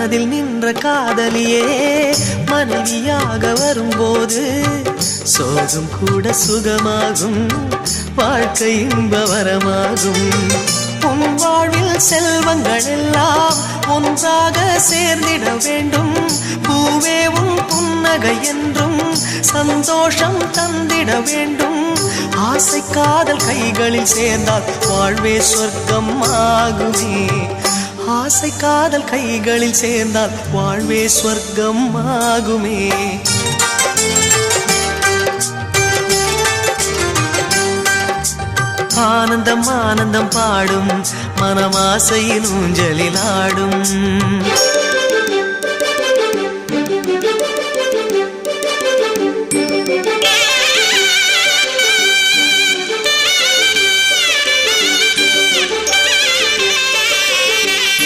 மனதில் நின்ற காதலியே மனைவியாக வரும்போது சோகம் கூட சுகமாகும், வாழ்க்கை இன்பவரமாகும். உன் வாழ்வில் செல்வங்கள் எல்லாம் ஒன்றாக சேர்ந்திட வேண்டும். பூவே உன் புன்னகை என்றும் சந்தோஷம் தந்திட வேண்டும். ஆசை காதல் கைகளில் சேர்ந்தால் வாழ்வே சொர்க்கம் ஆகுமே. ஆசை காதல் கைகளில் சேர்ந்தால் வாழ்வே சொர்க்கம் ஆகுமே. ஆனந்தம் ஆனந்தம் பாடும் மனமாசையின் ஊஞ்சலில் ஆடும்.